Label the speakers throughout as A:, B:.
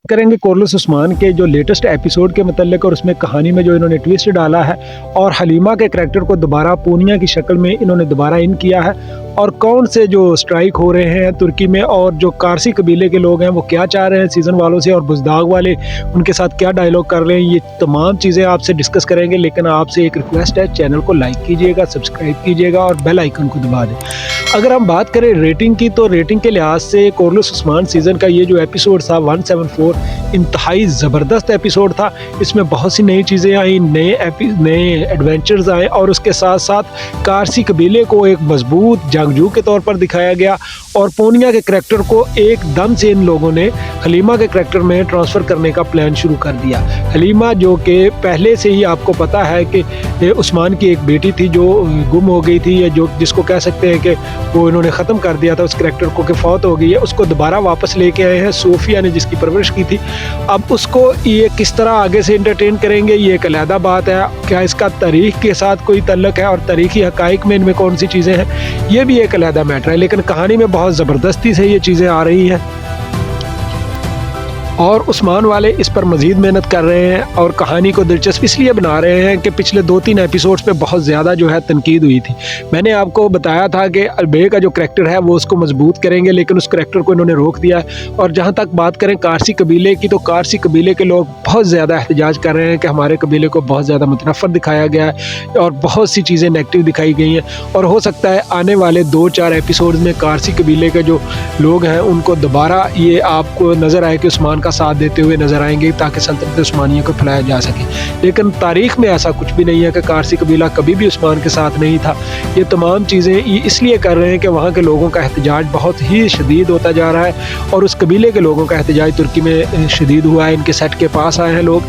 A: करेंगे कोरलस उस्मान के जो लेटेस्ट एपिसोड के मतलब और उसमें कहानी में जो इन्होंने ट्विस्ट डाला है और हलीमा के करैक्टर को दोबारा पूनिया की शक्ल में इन्होंने दोबारा इन किया है और कौन से जो स्ट्राइक हो रहे हैं तुर्की में और जो कारसी कबीले के लोग हैं वो क्या चाह रहे हैं सीज़न वालों से और बुज़दाग वाले उनके साथ क्या डायलॉग कर रहे हैं, ये तमाम चीज़ें आपसे डिस्कस करेंगे। लेकिन आपसे एक रिक्वेस्ट है, चैनल को लाइक कीजिएगा, सब्सक्राइब कीजिएगा और बेल आइकन को दबा दें। अगर हम बात करें रेटिंग की तो रेटिंग के लिहाज से कोरलस उस्मान सीज़न का ये जो एपिसोड था 174 इंतहाई ज़बरदस्त एपिसोड था। इसमें बहुत सी नई चीज़ें आई, नए एडवेंचर्स आए और उसके साथ साथ कारसी कबीले को एक मजबूत जंगजू के तौर पर दिखाया गया और पूनिया के करैक्टर को एकदम से इन लोगों ने हलीमा के करैक्टर में ट्रांसफ़र करने का प्लान शुरू कर दिया। हलीमा जो कि पहले से ही आपको पता है कि उस्मान की एक बेटी थी जो गुम हो गई थी या जो जिसको कह सकते हैं कि वो इन्होंने ख़त्म कर दिया था उस करैक्टर को कि फौत हो गई है, उसको दोबारा वापस लेके आए हैं सोफिया ने जिसकी परवरिश की थी। अब उसको ये किस तरह आगे से एंटरटेन करेंगे ये एक अलहदा बात है। क्या इसका तारीख़ के साथ कोई तल्लुक़ है और तारीख़ी हक़ाइक़ में इनमें कौन सी चीज़ें हैं, ये भी एक अलहदा मैटर है। लेकिन कहानी में बहुत ज़बरदस्ती से ये चीज़ें आ रही हैं और उस्मान वाले इस पर मज़ीद मेहनत कर रहे हैं और कहानी को दिलचस्प इसलिए बना रहे हैं कि पिछले 2-3 एपिसोड्स पे बहुत ज़्यादा जो है तनकीद हुई थी। मैंने आपको बताया था कि अलबे का जो करैक्टर है वो उसको मजबूत करेंगे, लेकिन उस करैक्टर को इन्होंने रोक दिया है। और जहाँ तक बात करें कारसी कबीले की तो कारसी कबीले के लोग बहुत ज़्यादा एहतजाज कर रहे हैं कि हमारे कबीले को बहुत ज़्यादा मुतनफ़र दिखाया गया है और बहुत सी चीज़ें नेगेटिव दिखाई गई हैं। और हो सकता है आने वाले 2-4 एपिसोड में कारसी कबीले के जो लोग हैं उनको दोबारा ये आपको नज़र आए कि उस्मान का साथ देते हुए नजर आएंगे ताकि सल्तनत उस्मानिया को फैलाया जा सके। लेकिन तारीख में ऐसा कुछ भी नहीं है कि कारसी कबीला कभी भी उस्मान के साथ नहीं था। ये तमाम चीज़ें इसलिए कर रहे हैं कि वहाँ के लोगों का एहतजाज बहुत ही शदीद होता जा रहा है और उस कबीले के लोगों का एहतजाज तुर्की में शदीद हुआ है। इनके सेट के पास आए हैं लोग।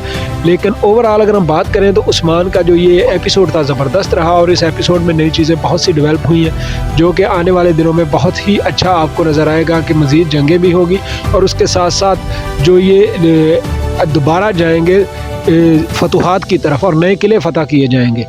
A: लेकिन ओवरऑल अगर हम बात करें तो उस्मान का जो ये एपिसोड था ज़बरदस्त रहा और इस एपिसोड में नई चीज़ें बहुत सी डेवलप हुई हैं जो कि आने वाले दिनों में बहुत ही अच्छा आपको नज़र आएगा कि मज़ीद जंगें भी होगी और उसके साथ साथ जो ये दोबारा जाएंगे फतूहात की तरफ और नए किले फतह किए जाएंगे।